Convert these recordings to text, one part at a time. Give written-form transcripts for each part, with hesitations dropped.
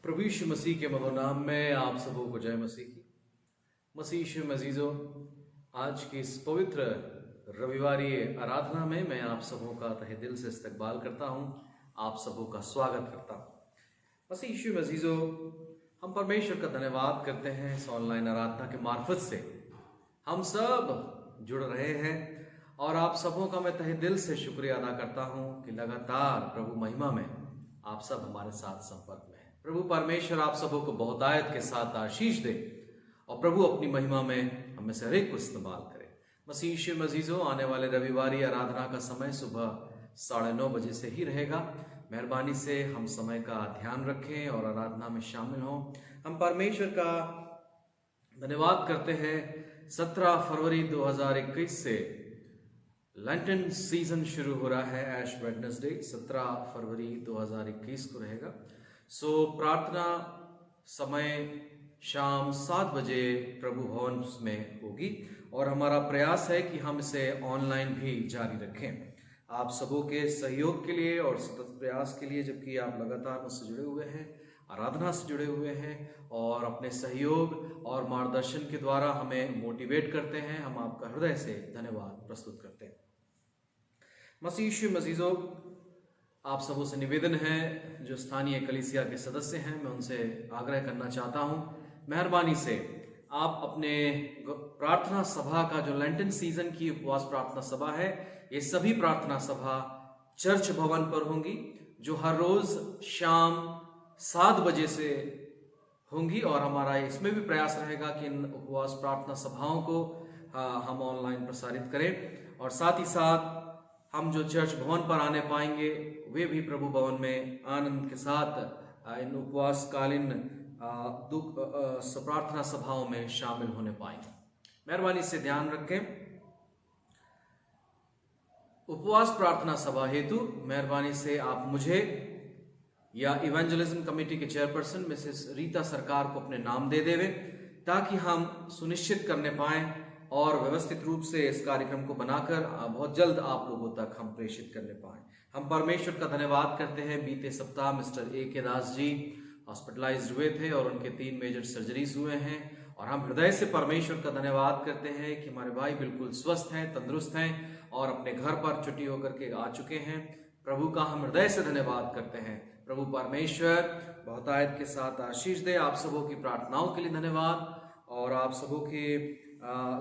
प्रभु यीशु मसीह के मनोनाम में आप सबों को जय मसीह की। मसीह यीशु में अजीजों, आज की इस पवित्र रविवारी आराधना में मैं आप सबों का तहे दिल से इस्तकबाल करता हूं, आप सबों का स्वागत करता हूं। मसीह यीशु में अजीजों, हम परमेश्वर का धन्यवाद करते हैं इस ऑनलाइन आराधना के मार्फत से हम सब जुड़ रहे हैं और आप सबों का मैं तहे दिल से शुक्रिया अदा करता हूं कि लगातार प्रभु महिमा में आप सब हमारे साथ संपर्क में हैं। प्रभु परमेश्वर आप सबों को बहुतायत के साथ आशीष दे और प्रभु अपनी महिमा में हमें से हर एक को इस्तेमाल करे। मसीह यीशु में अजीजों, आने वाले रविवारी आराधना का समय सुबह 9:30 बजे से ही रहेगा। मेहरबानी से हम समय का ध्यान रखें और आराधना में शामिल हों। हम परमेश्वर का धन्यवाद करते हैं। 17 फरवरी 2021 से लैंटन सीजन शुरू हो रहा है। ऐश वेडनेसडे 17 फरवरी 2021 को रहेगा। सो प्रार्थना समय शाम 7 बजे प्रभु भवन में होगी और हमारा प्रयास है कि हम इसे ऑनलाइन भी जारी रखें। आप सबों के सहयोग के लिए और सतत प्रयास के लिए, जबकि आप लगातार मुझसे जुड़े हुए हैं, आराधना से जुड़े हुए हैं और अपने सहयोग और मार्गदर्शन के द्वारा हमें मोटिवेट करते हैं, हम आपका हृदय से धन्यवाद प्रस्तुत करते हैं। मसीह यीशु में अजीजों, आप सबों से निवेदन है, जो स्थानीय कलीसिया के सदस्य हैं, मैं उनसे आग्रह करना चाहता हूं, मेहरबानी से आप अपने प्रार्थना सभा का जो लैंटन सीजन की उपवास प्रार्थना सभा है, ये सभी प्रार्थना सभा चर्च भवन पर होंगी, जो हर रोज शाम 7 बजे से होंगी और हमारा इसमें भी प्रयास रहेगा कि इन उपवास प्रार्थना सभाओं को हम ऑनलाइन प्रसारित करें और साथ ही साथ हम जो चर्च भवन पर आने पाएंगे वे भी प्रभु भवन में आनंद के साथ इन उपवास कालीन प्रार्थना सभाओं में शामिल होने पाएंगे। मेहरबानी से ध्यान रखें, उपवास प्रार्थना सभा हेतु मेहरबानी से आप मुझे या इवेंजलिज्म कमेटी के चेयरपर्सन मिसेस रीता सरकार को अपने नाम दे देवे, ताकि हम सुनिश्चित करने पाएं और व्यवस्थित रूप से इस कार्यक्रम को बनाकर बहुत जल्द आप लोगों तक हम प्रेषित करने पाएं। हम परमेश्वर का धन्यवाद करते हैं। बीते सप्ताह मिस्टर ए के दास जी हॉस्पिटलाइज्ड हुए थे और उनके 3 मेजर सर्जरीज हुए हैं और हम हृदय से परमेश्वर का धन्यवाद करते हैं कि हमारे भाई बिल्कुल स्वस्थ हैं, तंदुरुस्त हैं और अपने घर पर छुट्टी होकर के आ चुके हैं। प्रभु का हम हृदय से धन्यवाद करते हैं। प्रभु परमेश्वर बहुतायत के साथ आशीष दे। आप सबों की प्रार्थनाओं के लिए धन्यवाद और आप सबों के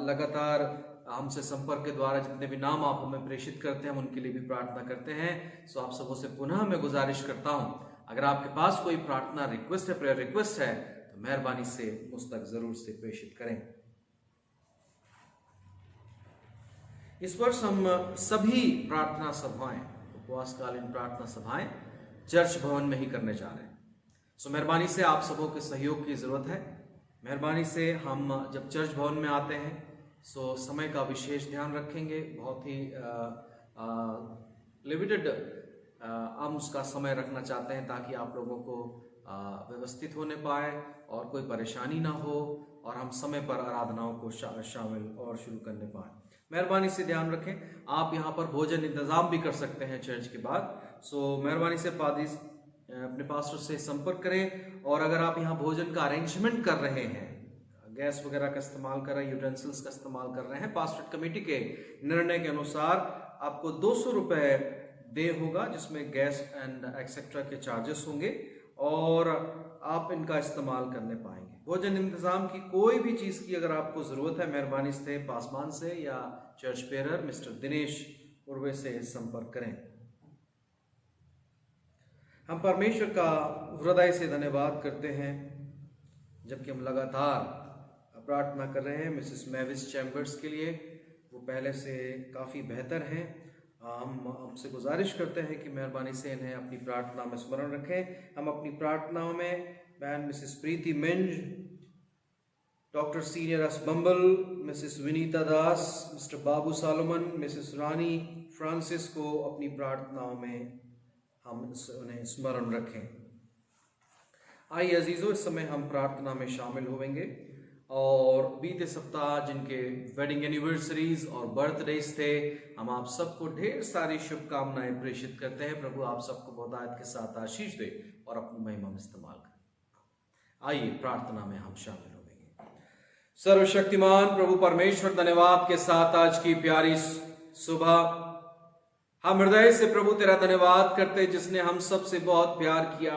लगातार हमसे संपर्क के द्वारा जितने भी नाम आप हमें प्रेषित करते हैं, हम उनके लिए भी प्रार्थना करते हैं। सो आप सबों से पुनः मैं गुजारिश करता हूं, अगर आपके पास कोई प्रार्थना रिक्वेस्ट है, प्रेयर रिक्वेस्ट है, तो मेहरबानी से मुझ तक जरूर से प्रेषित करें। इस वर्ष हम सभी प्रार्थना सभाएं, उपवासकालीन प्रार्थना सभाएं चर्च भवन में ही करने जा रहे हैं। सो मेहरबानी से आप सबों के सहयोग की जरूरत है। मेहरबानी से हम जब चर्च भवन में आते हैं सो समय का विशेष ध्यान रखेंगे। बहुत ही लिमिटेड हम उसका समय रखना चाहते हैं ताकि आप लोगों को व्यवस्थित होने पाए और कोई परेशानी ना हो और हम समय पर आराधनाओं को शामिल और शुरू करने पाए। मेहरबानी से ध्यान रखें, आप यहाँ पर भोजन इंतजाम भी कर सकते हैं चर्च के बाद। सो मेहरबानी से पादरी अपने पास्टर से संपर्क करें और अगर आप यहाँ भोजन का अरेंजमेंट कर रहे हैं, गैस वगैरह का इस्तेमाल कर रहे हैं, यूटेंसिल्स का इस्तेमाल कर रहे हैं, पास्टर कमेटी के निर्णय के अनुसार आपको 200 रुपए दे होगा, जिसमें गैस एंड एक्सेट्रा के चार्जेस होंगे और आप इनका इस्तेमाल करने पाएंगे। भोजन इंतजाम की कोई भी चीज की अगर आपको जरूरत है, मेहरबानी से पासमान से या चर्च पेरर मिस्टर दिनेश उर्वे से संपर्क करें। हम परमेश्वर का हृदय से धन्यवाद करते हैं, जबकि हम लगातार प्रार्थना कर रहे हैं मिसेस मैविस चैम्बर्स के लिए। वो पहले से काफ़ी बेहतर हैं। हम आपसे गुजारिश करते हैं कि मेहरबानी से इन्हें अपनी प्रार्थना में स्मरण रखें। हम अपनी प्रार्थनाओं में बहन मिसेस प्रीति मिंज, डॉक्टर सीनियर एस बम्बल, मिसेस विनीता दास, मिस्टर बाबू सालोमन, मिसेस रानी फ्रांसिस को अपनी प्रार्थनाओं में हम उन्हें स्मरण रखें। आइए अजीजों, इस समय हम प्रार्थना में शामिल होंगे और बीते सप्ताह जिनके वेडिंग एनिवर्सरीज और बर्थडेज थे, हम आप सबको ढेर सारी शुभकामनाएं प्रेषित करते हैं। प्रभु आप सबको बहुतायत के साथ आशीष दे और अपनी महिमा में इस्तेमाल करें। आइए प्रार्थना में हम शामिल होंगे। सर्वशक्तिमान प्रभु परमेश्वर, धन्यवाद के साथ आज की प्यारी सुबह हम हृदय से प्रभु तेरा धन्यवाद करते जिसने हम सबसे बहुत प्यार किया।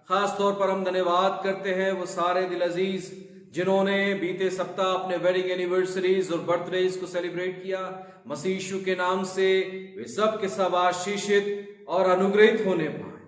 खास तौर पर हम धन्यवाद करते हैं वो सारे दिल अजीज जिन्होंने बीते सप्ताह अपने वेडिंग एनिवर्सरीज और बर्थडेज को सेलिब्रेट किया। मसीह यीशु के नाम से वे सब के सब आशीषित और अनुग्रहित होने पाए।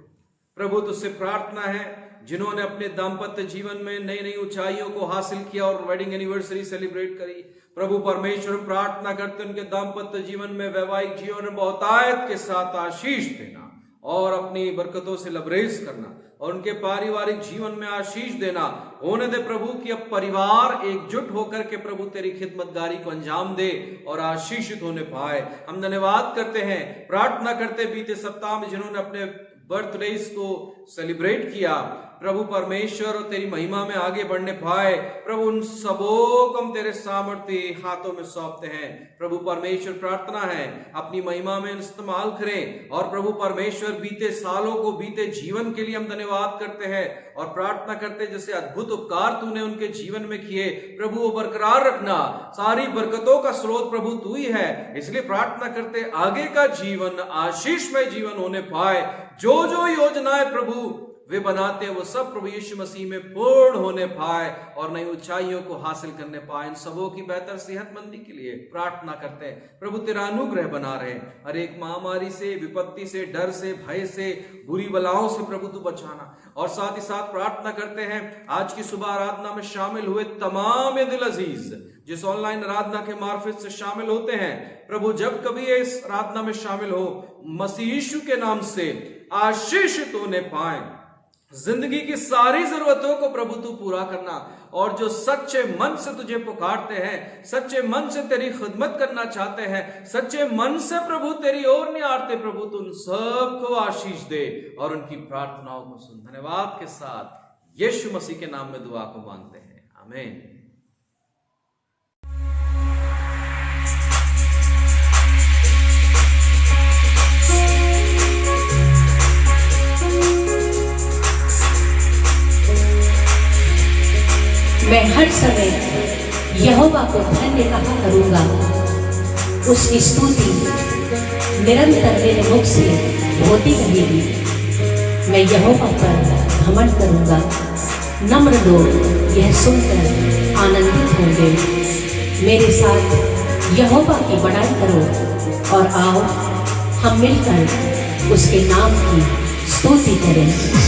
प्रभु तुझसे प्रार्थना है जिन्होंने अपने दाम्पत्य जीवन में नई नई ऊंचाइयों को हासिल किया और वेडिंग एनिवर्सरी सेलिब्रेट करी, प्रभु परमेश्वर प्रार्थना करते उनके दाम्पत्य जीवन में, वैवाहिक जीवन में बहुतायत के साथ आशीष देना और अपनी बरकतों से लबरेज करना और उनके पारिवारिक जीवन में आशीष देना होने दे प्रभु कि अब परिवार एकजुट होकर के प्रभु तेरी खिदमतगारी को अंजाम दे और आशीषित होने पाए। हम धन्यवाद करते हैं, प्रार्थना करते बीते सप्ताह में जिन्होंने अपने बर्थडेज को सेलिब्रेट किया, प्रभु परमेश्वर और तेरी महिमा में आगे बढ़ने पाए। प्रभु उन सबों को हम तेरे सामर्थ्य हाथों में सौंपते हैं। प्रभु परमेश्वर प्रार्थना है अपनी महिमा में इस्तेमाल करें और प्रभु परमेश्वर बीते सालों को, बीते जीवन के लिए हम धन्यवाद करते हैं और प्रार्थना करते जैसे अद्भुत उपकार तूने उनके जीवन में किए प्रभु वो बरकरार रखना। सारी बरकतों का स्रोत प्रभु तू ही है, इसलिए प्रार्थना करते आगे का जीवन आशीषमय जीवन होने पाए। जो जो योजनाएं प्रभु वे बनाते हैं वो सब प्रभु यीशु मसीह में पूर्ण होने पाए और नई ऊंचाइयों को हासिल करने पाए। इन सबों की बेहतर सेहतमंदी के लिए प्रार्थना करते हैं प्रभु तेरा अनुग्रह बना रहे। हर एक महामारी से, विपत्ति से, डर से, भय से, बुरी बलाओं से प्रभु तू बचाना। और साथ ही साथ प्रार्थना करते हैं आज की सुबह आराधना में शामिल हुए तमाम दिल अजीज जिस ऑनलाइन आराधना के मार्फत से शामिल होते हैं, प्रभु जब कभी इस आराधना में शामिल हो मसीह यीशु के नाम से आशीषित होने पाए। जिंदगी की सारी जरूरतों को प्रभु तू पूरा करना और जो सच्चे मन से तुझे पुकारते हैं, सच्चे मन से तेरी खिदमत करना चाहते हैं, सच्चे मन से प्रभु तेरी ओर निहारते, प्रभु तू उन सबको आशीष दे और उनकी प्रार्थनाओं को सुन। धन्यवाद के साथ यीशु मसीह के नाम में दुआ को मांगते हैं, आमीन। मैं हर समय यहोवा को धन्य कहा करूंगा, उसकी स्तुति निरंतर मेरे मुख से होती रहेगी। मैं यहोवा पर घमंड करूंगा, नम्र लोग यह सुनकर आनंदित होंगे। मेरे साथ यहोवा की बड़ाई करो और आओ हम मिलकर उसके नाम की स्तुति करें।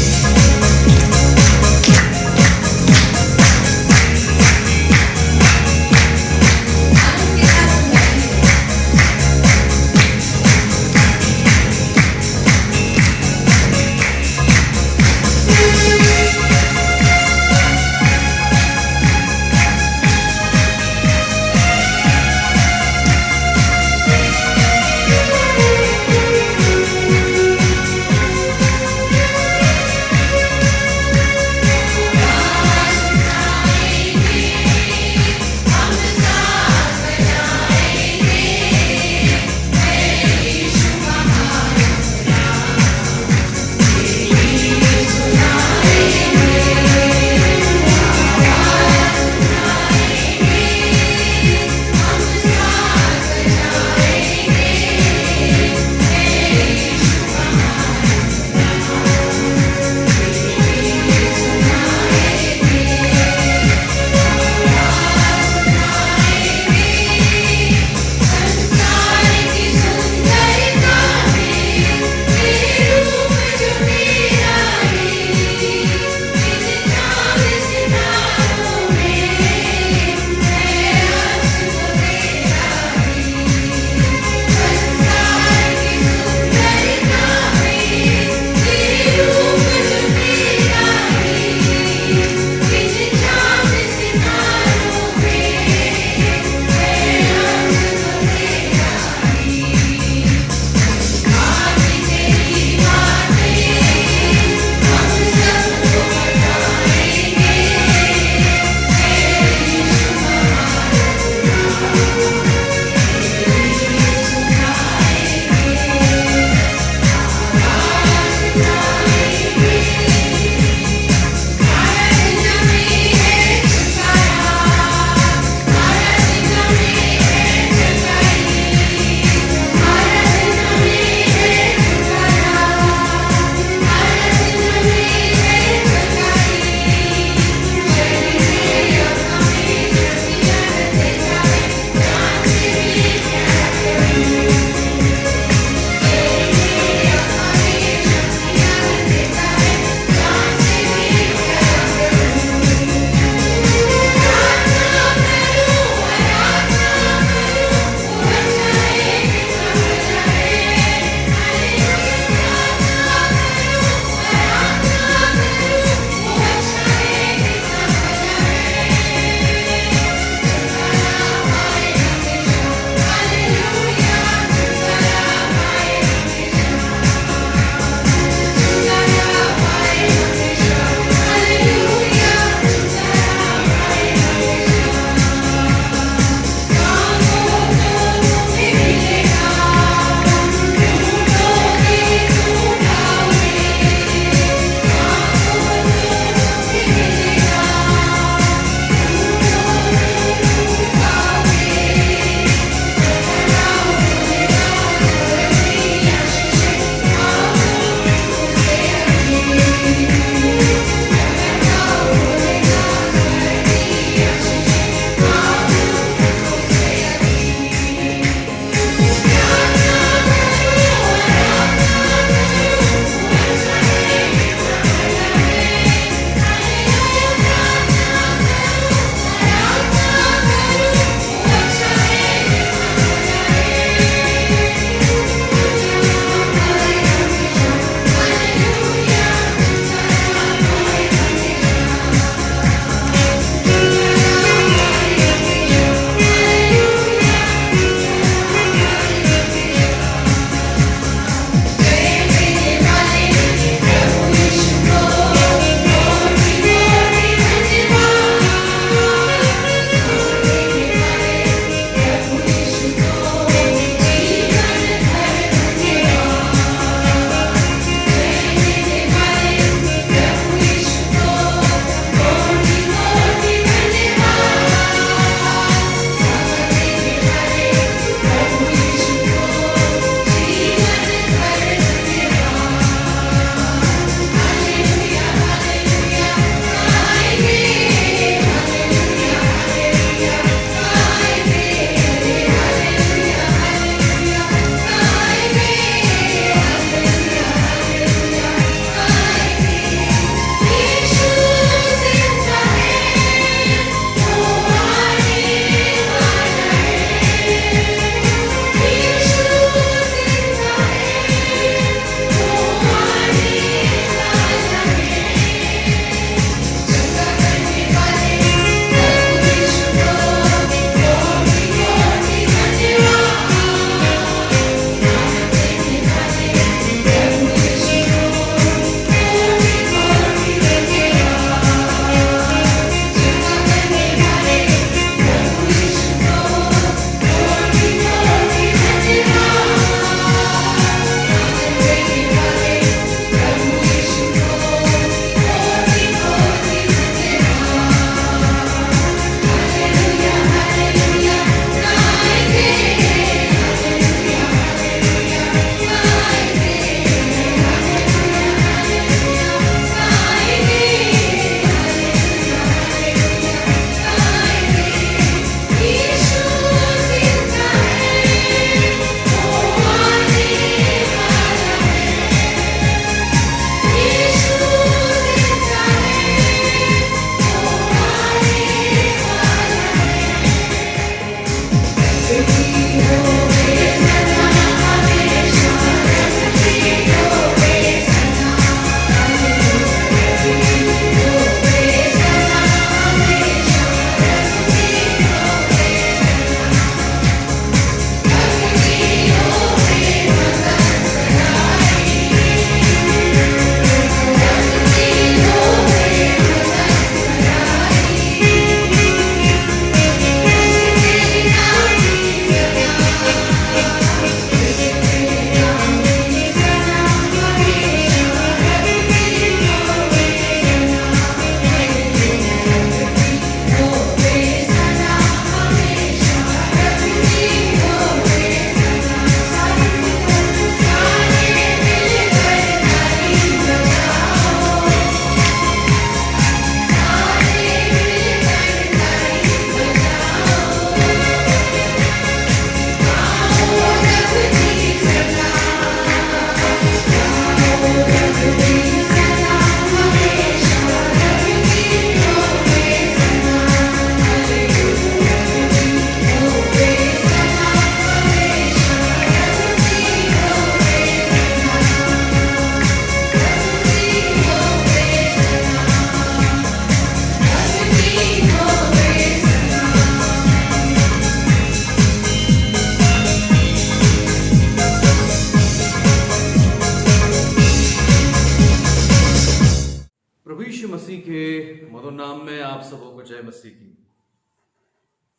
मधुर नाम में आप सबों को जय मसीह की।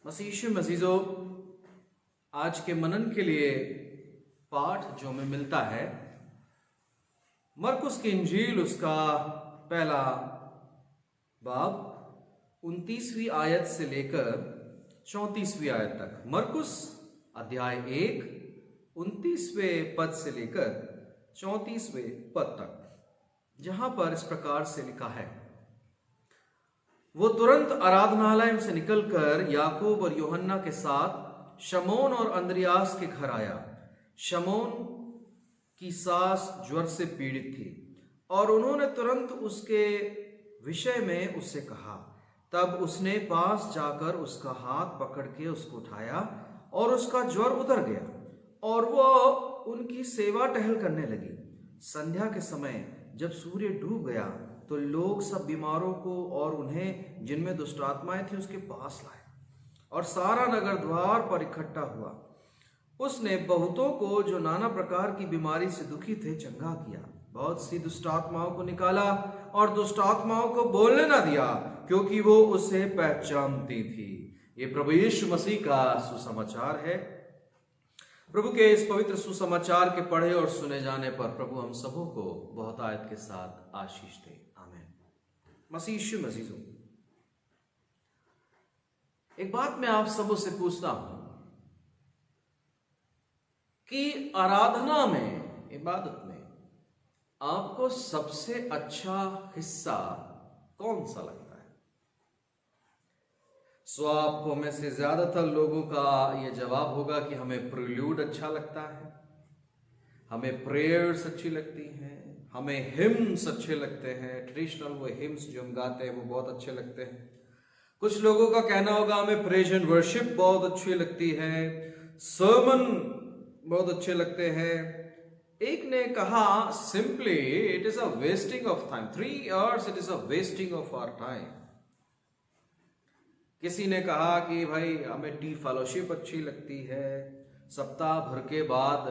मसीह यीशु में अजीजों, आज के मनन के लिए पाठ जो हमें मिलता है मरकुस की इंजील, उसका पहला बाब 29वीं आयत से लेकर 34वीं आयत तक। मरकुस अध्याय 1 29वें पद से लेकर 34वें पद तक, जहां पर इस प्रकार से लिखा है, वो तुरंत आराधनालय से निकलकर याकूब और यूहन्ना के साथ शमौन और अंद्रियास के घर आया। शमौन की सास ज्वर से पीड़ित थी और उन्होंने तुरंत उसके विषय में उससे कहा। तब उसने पास जाकर उसका हाथ पकड़ के उसको उठाया और उसका ज्वर उतर गया और वह उनकी सेवा टहल करने लगी। संध्या के समय जब सूर्य डूब गया तो लोग सब बीमारों को और उन्हें जिनमें दुष्ट आत्माएं थी उसके पास लाए और सारा नगर द्वार पर इकट्ठा हुआ। उसने बहुतों को जो नाना प्रकार की बीमारी से दुखी थे चंगा किया। बहुत सी दुष्ट आत्माओं को निकाला और दुष्ट आत्माओं को बोलने न दिया, क्योंकि वो उसे पहचानती थी। ये प्रभु यीशु मसीह का सुसमाचार है। प्रभु के इस पवित्र सुसमाचार के पढ़े और सुने जाने पर प्रभु हम सबों को बहुत आयत के साथ आशीष दे। आमीन। मसीह यीशु मसीह, एक बात मैं आप सबों से पूछता हूं कि आराधना में, इबादत में आपको सबसे अच्छा हिस्सा कौन सा लगता है? आपको में से ज्यादातर लोगों का यह जवाब होगा कि हमें प्रिल्यूड अच्छा लगता है, हमें प्रेयर्स अच्छी लगती हैं, हमें हिम्स अच्छे लगते हैं। ट्रेडिशनल वो हिम्स जो हम गाते हैं वो बहुत अच्छे लगते हैं। कुछ लोगों का कहना होगा हमें प्रेज एंड वर्शिप बहुत अच्छी लगती है, सर्मन बहुत अच्छे लगते हैं। एक ने कहा simply it is a wasting of time, 3 hours it is a wasting of our time. किसी ने कहा कि भाई हमें टी फेलोशिप अच्छी लगती है, सप्ताह भर के बाद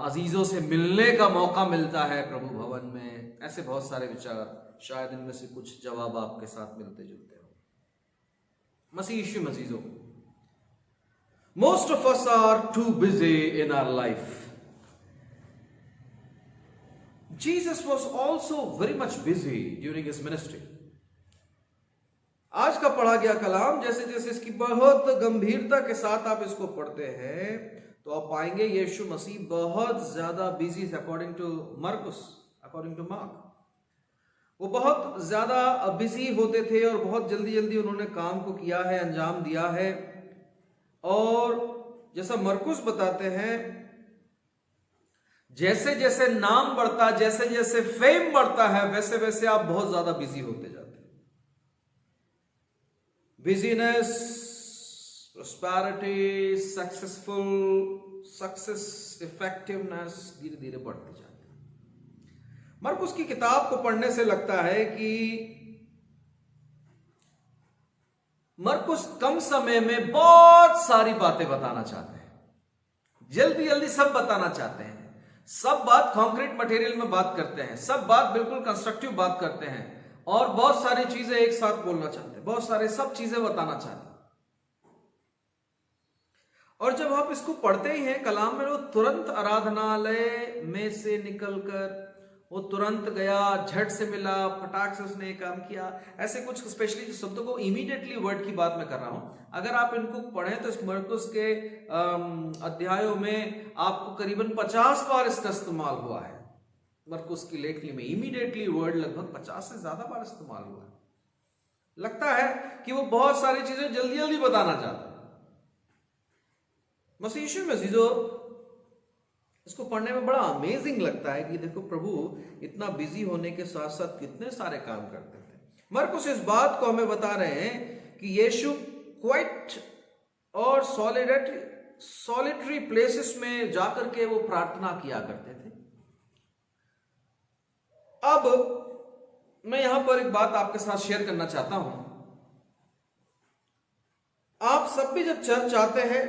अजीजों से मिलने का मौका मिलता है प्रभु भवन में। ऐसे बहुत सारे विचार, शायद इनमें से कुछ जवाब आपके साथ मिलते जुलते हो। मसीह यीशु मसीजों, most of us are too busy in our life. Jesus was also very much busy during his ministry. आज का पढ़ा गया कलाम, जैसे जैसे इसकी बहुत गंभीरता के साथ आप इसको पढ़ते हैं तो आप पाएंगे यीशु मसीह बहुत ज्यादा बिजी थे। अकॉर्डिंग टू मरकुस, अकॉर्डिंग टू मार्क, वो बहुत ज्यादा बिजी होते थे और बहुत जल्दी जल्दी उन्होंने काम को किया है, अंजाम दिया है। और जैसा मरकुस बताते हैं, जैसे जैसे नाम बढ़ता, जैसे जैसे फेम बढ़ता है, वैसे वैसे आप बहुत ज्यादा बिजी होते जाते हैं। बिजीनेस, प्रोस्पेरिटी, सक्सेस, इफेक्टिवनेस धीरे धीरे बढ़ती जाती है। मरकुस की किताब को पढ़ने से लगता है कि मरकुस कम समय में बहुत सारी बातें बताना चाहते हैं, जल्दी जल्दी सब बताना चाहते हैं। सब बात कॉन्क्रीट मटेरियल में बात करते हैं, सब बात बिल्कुल कंस्ट्रक्टिव बात करते हैं और बहुत सारी चीजें एक साथ बोलना चाहते हैं, बहुत सारे सब चीजें बताना चाहते हैं। और जब आप इसको पढ़ते ही हैं कलाम में, वो तुरंत आराधनालय में से निकलकर वो तुरंत गया, झट से मिला, फटाक से उसने काम किया। ऐसे कुछ स्पेशली शब्दों को इमीडिएटली वर्ड की बात मैं कर रहा हूं। अगर आप इनको पढ़ें तो इस मरकुस के अध्यायों में आपको करीबन 50 बार इसका इस्तेमाल हुआ है। मरकुस की लेखनी में इमीडिएटली वर्ड लगभग 50 से ज्यादा बार इस्तेमाल हुआ है। लगता है कि वो बहुत सारी चीजें जल्दी जल्दी बताना चाहता है। मसीह यीशु मसीह, इसको पढ़ने में बड़ा अमेजिंग लगता है कि देखो प्रभु इतना बिजी होने के साथ साथ कितने सारे काम करते थे। मरकुस इस बात को हमें बता रहे हैं कि यीशु क्वाइट और सॉलिटरी प्लेसेस में जाकर के वो प्रार्थना किया करते थे। अब मैं यहां पर एक बात आपके साथ शेयर करना चाहता हूं। आप सब भी जब चर्च आते हैं,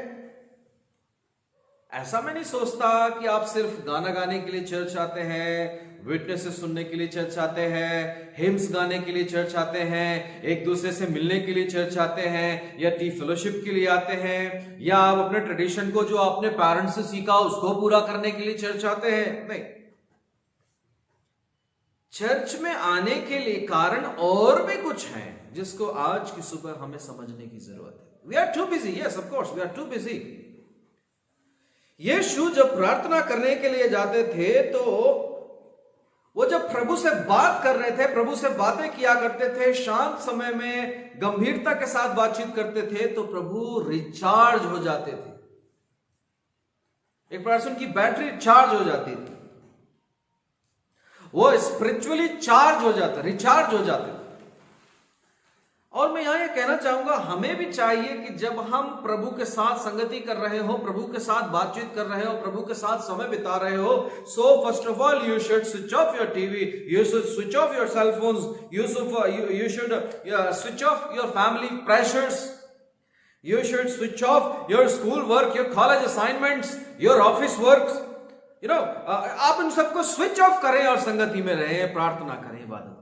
ऐसा मैं नहीं सोचता कि आप सिर्फ गाना गाने के लिए चर्च आते हैं, विटनेसेस सुनने के लिए चर्च आते हैं, हिम्स गाने के लिए चर्च आते हैं, एक दूसरे से मिलने के लिए चर्च आते हैं, या टी फेलोशिप के लिए आते हैं, या आप अपने ट्रेडिशन को जो आपने पेरेंट्स से सीखा उसको पूरा करने के लिए चर्च आते हैं। नहीं, चर्च में आने के लिए कारण और भी कुछ हैं जिसको आज की सुबह हमें समझने की जरूरत है। We are too busy, yes of course we are too busy. यीशु जब प्रार्थना करने के लिए जाते थे तो वो जब प्रभु से बात कर रहे थे, प्रभु से बातें किया करते थे, शांत समय में गंभीरता के साथ बातचीत करते थे, तो प्रभु रिचार्ज हो जाते थे। एक पर्सन की बैटरी चार्ज हो जाती थी, वो स्पिरिचुअली चार्ज हो जाता, रिचार्ज हो जाते थे। और मैं यहां ये कहना चाहूंगा, हमें भी चाहिए कि जब हम प्रभु के साथ संगति कर रहे हो, प्रभु के साथ बातचीत कर रहे हो, प्रभु के साथ समय बिता रहे हो, so first of all you should switch off your TV, you should switch off your cell phones, you should switch off your family pressures, you should switch off your school work, your college assignments, your office work. आप इन सबको switch off करें और संगति में रहें, प्रार्थना करें, इबादत करें।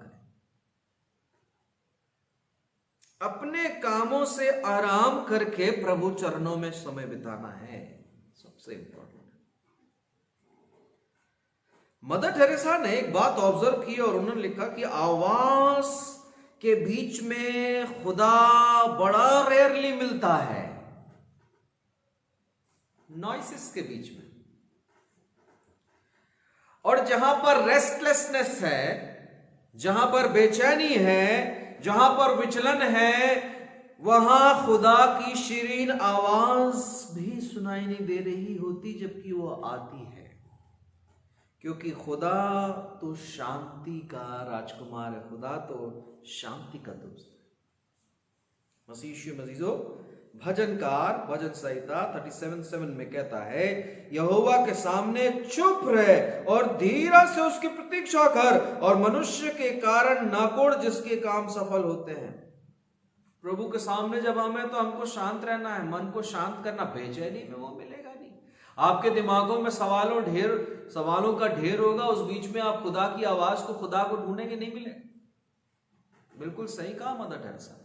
अपने कामों से आराम करके प्रभु चरणों में समय बिताना है सबसे इंपॉर्टेंट। मदर टेरेसा ने एक बात ऑब्जर्व की और उन्होंने लिखा कि आवाज के बीच में खुदा बड़ा रेयरली मिलता है, नॉइसेस के बीच में। और जहां पर रेस्टलेसनेस है, जहां पर बेचैनी है, जहां पर विचलन है, वहां खुदा की शीरीन आवाज भी सुनाई नहीं दे रही होती, जबकि वो आती है। क्योंकि खुदा तो शांति का राजकुमार है, खुदा तो शांति का दोस्त है। मसीह यीशु मसीहो भजनकार भजन संहिता 37:7 में कहता है, यहोवा के सामने चुप रहे और धीरज से उसकी प्रतीक्षा कर, और मनुष्य के कारण नाकोड़ जिसके काम सफल होते हैं। प्रभु के सामने जब हम हैं तो हमको शांत रहना है, मन को शांत करना। बेचैनी में वो मिलेगा नहीं। आपके दिमागों में सवालों का ढेर होगा, उस बीच में आप खुदा की आवाज को, खुदा को ढूंढेंगे, नहीं मिलेगा। बिल्कुल सही कहा मदर टेरेसा,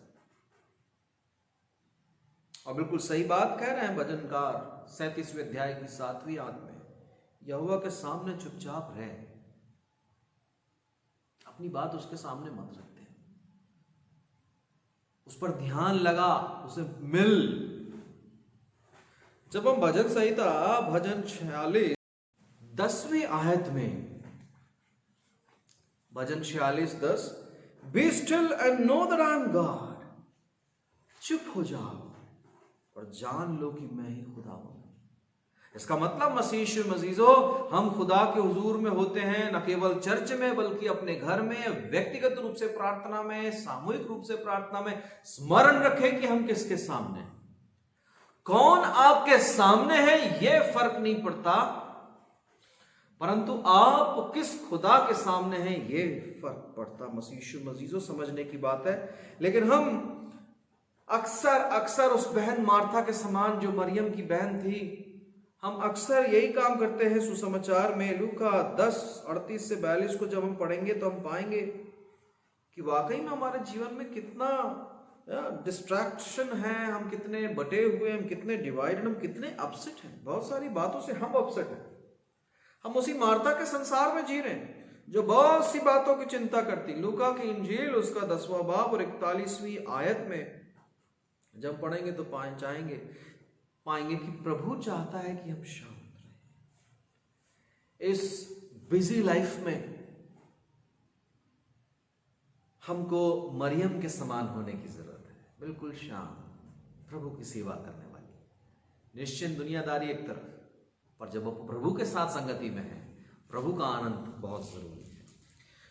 और बिल्कुल सही बात कह रहे हैं भजनकार 37वें अध्याय की 7वीं आयत में, यहोवा के सामने चुपचाप रहे, अपनी बात उसके सामने मत रखते, उस पर ध्यान लगा, उसे मिल। जब हम भजन संहिता भजन 46 10वीं आयत में, भजन 46:10, be still and know that I am God, चुप हो जाओ और जान लो कि मैं ही खुदा हूं। इसका मतलब मसीह यीशु मसीहो, हम खुदा के हुजूर में होते हैं, न केवल चर्च में बल्कि अपने घर में, व्यक्तिगत रूप से प्रार्थना में, सामूहिक रूप से प्रार्थना में। स्मरण रखें कि हम किसके सामने हैं। कौन आपके सामने है यह फर्क नहीं पड़ता, परंतु आप किस खुदा के सामने हैं यह फर्क पड़ता। मसीह यीशु मसीहो समझने की बात है। लेकिन हम अक्सर उस बहन मार्था के समान, जो मरियम की बहन थी, हम अक्सर यही काम करते हैं। सुसमाचार में लूका 10:38-42 को जब हम पढ़ेंगे तो हम पाएंगे कि वाकई में हमारे जीवन में कितना डिस्ट्रैक्शन है, हम कितने बटे हुए, हम कितने डिवाइडेड, हम कितने अपसेट हैं। बहुत सारी बातों से हम अपसेट हैं। हम उसी मार्था के संसार में जी रहे हैं जो बहुत सी बातों की चिंता करती। लूका की इंजील उसका 10वां बाब और 41वीं आयत में जब पढ़ेंगे तो पाएंगे कि प्रभु चाहता है कि हम शांत रहें। इस बिजी लाइफ में हमको मरियम के समान होने की जरूरत है, बिल्कुल शांत, प्रभु की सेवा करने वाली। निश्चिंत दुनियादारी एक तरफ, पर जब आप प्रभु के साथ संगति में है, प्रभु का आनंद बहुत जरूरी है।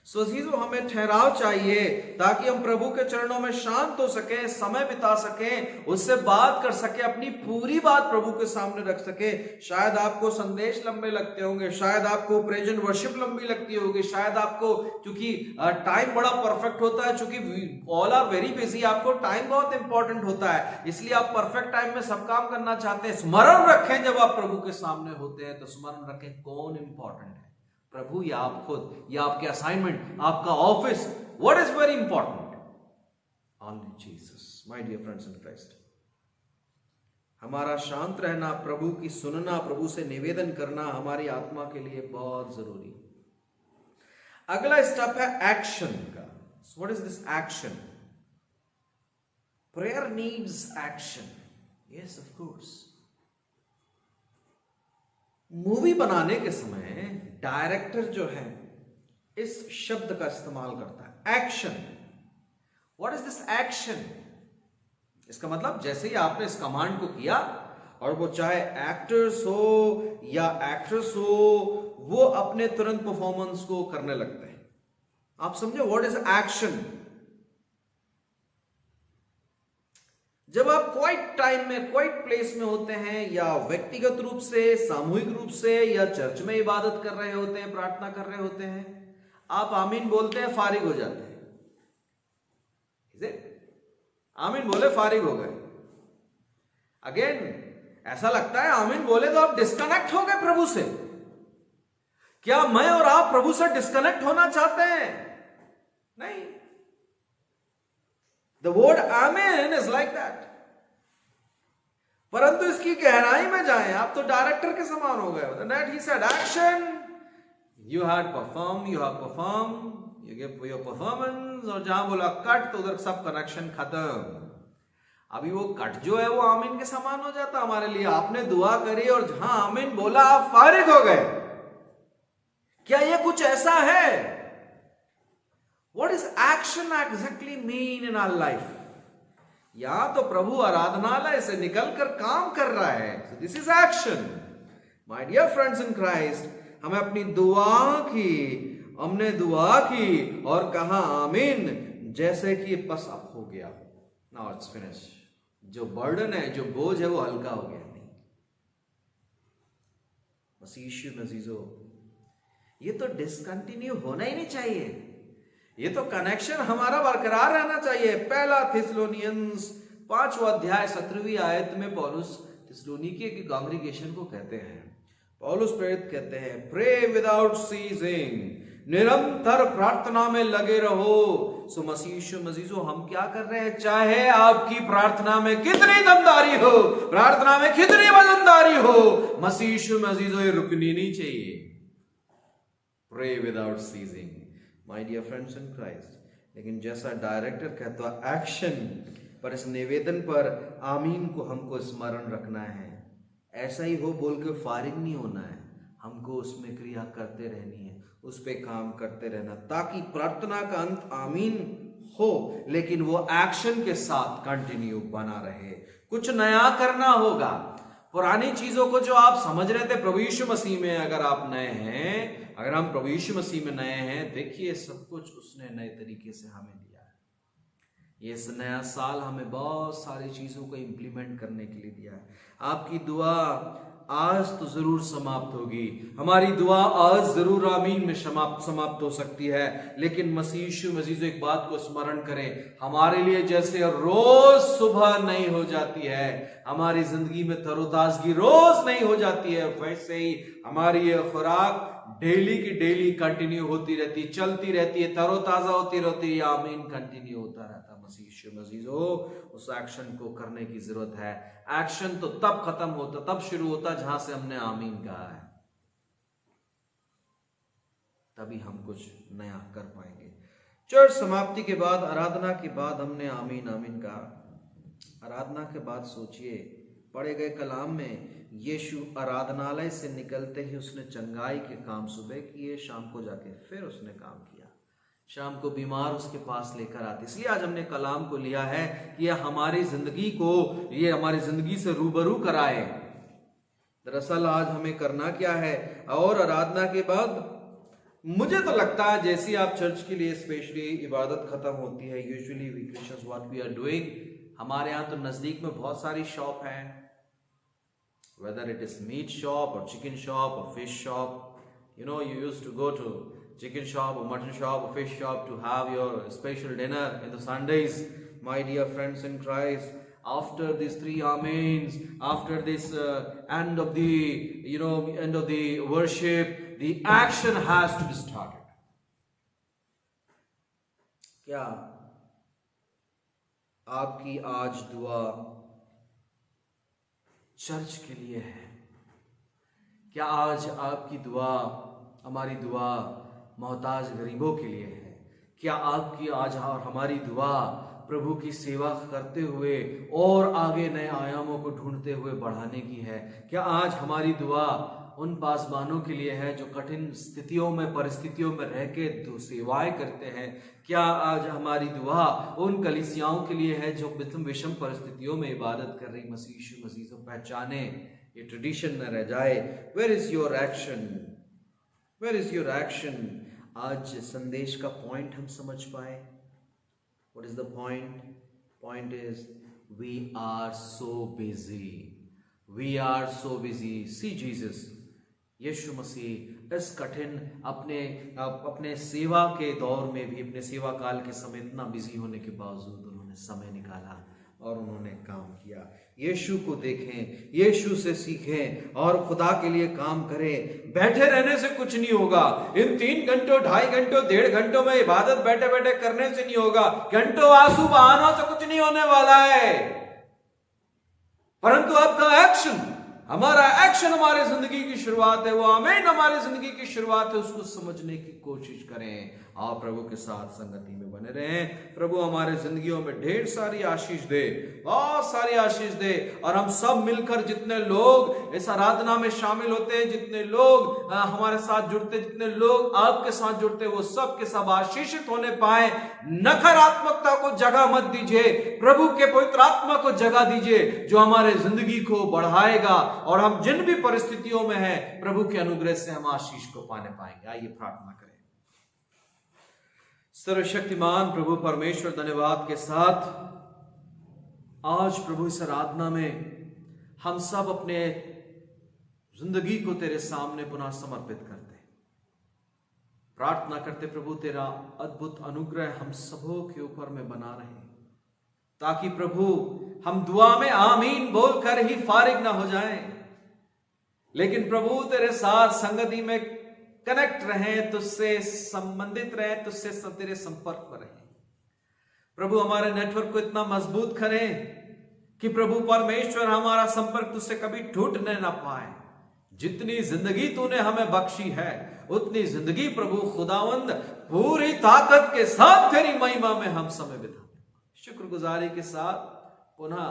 स्वजीजो हमें ठहराव चाहिए ताकि हम प्रभु के चरणों में शांत हो सके, समय बिता सके, उससे बात कर सके, अपनी पूरी बात प्रभु के सामने रख सके। शायद आपको संदेश लंबे लगते होंगे, शायद आपको प्रेजेंट वर्शिप लंबी लगती होगी, शायद आपको, क्योंकि टाइम बड़ा परफेक्ट होता है, क्योंकि ऑल आर वेरी बिजी, आपको टाइम बहुत इंपॉर्टेंट होता है, इसलिए आप परफेक्ट टाइम में सब काम करना चाहते हैं। स्मरण रखें जब आप प्रभु के सामने होते हैं तो स्मरण रखें कौन इंपॉर्टेंट है, प्रभु या आप खुद, या आपके असाइनमेंट, आपका office. What is very important? Only Jesus. My dear friends in Christ, हमारा शांत रहना, प्रभु की सुनना, प्रभु से निवेदन करना हमारी आत्मा के लिए बहुत जरूरी है। अगला स्टेप है एक्शन का। What is this action? Prayer needs action. Yes, of course. Movie बनाने के समय डायरेक्टर जो है इस शब्द का इस्तेमाल करता है, action. What is this action? इसका मतलब जैसे ही आपने इस कमांड को किया, और वो चाहे एक्टर्स हो या एक्ट्रेस हो, वो अपने तुरंत परफॉर्मेंस को करने लगते हैं। आप समझे व्हाट इज एक्शन? जब आप क्वाइट टाइम में, क्वाइट प्लेस में होते हैं, या व्यक्तिगत रूप से, सामूहिक रूप से, या चर्च में इबादत कर रहे होते हैं, प्रार्थना कर रहे होते हैं, आप आमीन बोलते हैं, फारिग हो जाते हैं। आमीन बोले, फारिग हो गए। अगेन ऐसा लगता है आमीन बोले तो आप डिस्कनेक्ट हो गए प्रभु से। क्या मैं और आप प्रभु से डिस्कनेक्ट होना चाहते हैं? नहीं। The word amen is like that. परंतु इसकी गहराई में जाएं, आप तो डायरेक्टर के समान हो गए। That he said action, you had perform, you have perform, you give your performance, और जहां बोला कट तो उधर सब कनेक्शन खत्म। अभी वो कट जो है वो आमीन के समान हो जाता हमारे लिए। आपने दुआ करी और जहां आमीन बोला आप फारिग हो गए। क्या ये कुछ ऐसा है? What does action exactly mean in our life? या तो प्रभु आराधनालय से निकलकर काम कर रहा है, so this is action. My dear friends in Christ, हमें अपनी दुआ की, हमने दुआ की और कहा आमीन, जैसे कि बस अब हो गया, now it's finished. जो बर्डन है, जो बोझ है, वो हल्का हो गया। नहीं, बस यीशु मसीजो, ये तो डिसकंटिन्यू होना ही नहीं चाहिए, ये तो कनेक्शन हमारा बरकरार रहना चाहिए। पहला थिस्सलुनीयंस 5वां अध्याय 17वीं आयत में पौलुस थिस्सलुनीके की कांग्रीगेशन को कहते हैं, पौलुस प्रेरित कहते हैं, प्रे विदाउट सीजिंग, निरंतर प्रार्थना में लगे रहो। सो मसीजो हम क्या कर रहे हैं? चाहे आपकी प्रार्थना में कितनी दमदारी हो, प्रार्थना में कितनी वजनदारी हो, मसीजो ये रुकनी नहीं चाहिए। Pray without ceasing, my dear friends in Christ. लेकिन जैसा डायरेक्टर कहता है एक्शन, पर इस निवेदन पर आमीन को हमको स्मरण रखना है। ऐसा ही हो बोल के फारिग नहीं होना है, हमको उसमें क्रिया करते रहनी है, उस पे काम करते रहना, ताकि प्रार्थना का अंत आमीन हो, लेकिन वो एक्शन के साथ कंटिन्यू बना रहे। कुछ नया करना होगा। पुरानी चीजों को जो आप समझ रहे थे प्रभु यीशु मसीह में, अगर आप नए हैं, अगर हम प्रभु यीशु मसीह में नए हैं, देखिए सब कुछ उसने नए तरीके से हमें दिया है। ये इस नया साल हमें बहुत सारी चीजों को इंप्लीमेंट करने के लिए दिया है। आपकी दुआ आज तो जरूर समाप्त होगी, हमारी दुआ आज जरूर आमीन में समाप्त हो सकती है, लेकिन मसीह यीशु मसीह एक बात को स्मरण करें, हमारे लिए जैसे रोज सुबह नहीं हो जाती है, हमारी जिंदगी में तरोताजगी रोज नहीं हो जाती है, वैसे ही हमारी ये खुराक डेली की डेली कंटिन्यू होती रहती, चलती रहती है, तरोताजा होती रहती है, आमीन कंटिन्यू होता रहता है। मसीह यीशु मसीह उस एक्शन को करने की जरूरत है। एक्शन तो तब खत्म होता, तब शुरू होता जहां से हमने आमीन कहा है, तभी हम कुछ नया कर पाएंगे। चर्च समाप्ति के बाद, आराधना के बाद हमने आमीन आमीन कहा। आराधना के बाद सोचिए, पढ़े गए कलाम में यीशु आराधनालय से निकलते ही उसने चंगाई के काम सुबह किए, शाम को जाके फिर उसने काम किया, शाम को बीमार उसके पास लेकर आते। इसलिए आज हमने कलाम को लिया है कि यह हमारी जिंदगी को, ये हमारी जिंदगी से रूबरू कराए। दरअसल आज हमें करना क्या है? और आराधना के बाद मुझे तो लगता है जैसे ही आप चर्च के लिए स्पेशली इबादत खत्म होती है, usually we Christians what we are doing, हमारे यहाँ तो नजदीक में बहुत सारी शॉप हैं, whether it is meat shop or chicken shop or fish shop. You know, you used to go to chicken shop or mutton shop or fish shop to have your special dinner in the Sundays. My dear friends in Christ, after these 3 Amens, after this end of the worship, the action has to be started. क्या आपकी आज दुआ church के लिए है? क्या आज आपकी दुआ, हमारी दुआ मोहताज गरीबों के लिए है? क्या आपकी आज और हमारी दुआ प्रभु की सेवा करते हुए और आगे नए आयामों को ढूंढते हुए बढ़ाने की है? क्या आज हमारी दुआ उन पासबानों के लिए है जो कठिन स्थितियों में, परिस्थितियों में रह के सेवाएं करते हैं? क्या आज हमारी दुआ उन कलीसियाओं के लिए है जो विषम परिस्थितियों में इबादत कर रही मसीह यीशु मसीह को पहचाने, ये ट्रेडिशन न रह जाए? Where is your action? Where is your action? आज संदेश का पॉइंट हम समझ पाए। What is the point? Point is we are so busy, we are so busy. See Jesus, यीशु मसीह इस कठिन अपने सेवा के दौर में भी, अपने सेवा काल के समय इतना बिजी होने के बावजूद उन्होंने समय निकाला और उन्होंने काम किया। यीशु को देखें, यीशु से सीखें और खुदा के लिए काम करें। बैठे रहने से कुछ नहीं होगा। इन 3 घंटों, 2.5 घंटों, 1.5 घंटों में इबादत बैठे बैठे करने से नहीं होगा। घंटों आंसू बहानों से कुछ नहीं होने वाला है, परंतु आपका एक्शन, हमारा एक्शन हमारे जिंदगी की शुरुआत है। वो आमीन हमारी जिंदगी की शुरुआत है। उसको समझने की कोशिश करें और प्रभु के साथ संगति में बने रहें। प्रभु हमारे जिंदगियों में ढेर सारी आशीष दे, बहुत सारी आशीष दे। और हम सब मिलकर, जितने लोग इस आराधना में शामिल होते हैं, जितने लोग हमारे साथ जुड़ते, जितने लोग आपके साथ जुड़ते, वो सब के सब आशीषित होने पाए। नकारात्मकता को जगह मत दीजिए, प्रभु के पवित्र आत्मा को जगह दीजिए जो हमारे जिंदगी को बढ़ाएगा और हम जिन भी परिस्थितियों में हैं, प्रभु के अनुग्रह से हम आशीष को पाने पाएंगे। आइए प्रार्थना करें। सर्वशक्तिमान प्रभु परमेश्वर, धन्यवाद के साथ आज प्रभु इस आराधना में हम सब अपने जिंदगी को तेरे सामने पुनः समर्पित करते, प्रार्थना करते प्रभु तेरा अद्भुत अनुग्रह हम सबों के ऊपर में बना रहे, ताकि प्रभु हम दुआ में आमीन बोलकर ही फारिग ना हो जाएं, लेकिन प्रभु तेरे साथ संगति में कनेक्ट रहें, तुझसे संबंधित रहें, तुझसे तेरे संपर्क में रहें। प्रभु हमारे नेटवर्क को इतना मजबूत करें कि प्रभु परमेश्वर हमारा संपर्क तुझसे कभी टूटने ना पाए। जितनी जिंदगी तूने हमें बख्शी है, उतनी जिंदगी प्रभु खुदावंद पूरी ताकत के साथ तेरी महिमा में हम समय बिताएं। शुक्रगुजारी के साथ पुनः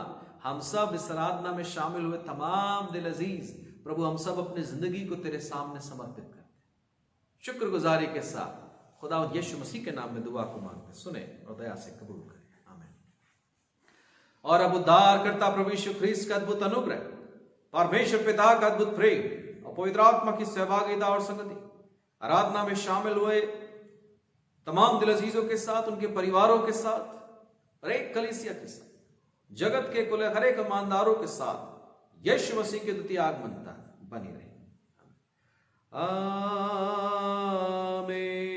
हम सब इस आराधना में शामिल हुए तमाम दिल अजीज प्रभु, हम सब अपनी जिंदगी को तेरे सामने समर्पित करते, शुक्रगुजारी के साथ खुदा यीशु मसीह के नाम में दुआ को मांगते, सुने और दया से कबूल करें, आमीन। और अब उद्धार करता प्रभु यीशु ख्रीस्त का अद्भुत अनुग्रह, परमेश्वर पिता का अद्भुत प्रेम और पवित्र आत्मा की सहभागिता और संगति आराधना में शामिल हुए तमाम दिल अजीजों के साथ, उनके परिवारों के साथ, हर एक कलीसिया के साथ, जगत के कुल हर एक ईमानदारों के साथ यीशु मसीह के द्वितीय आगमन तक बनी रहे। आमीन।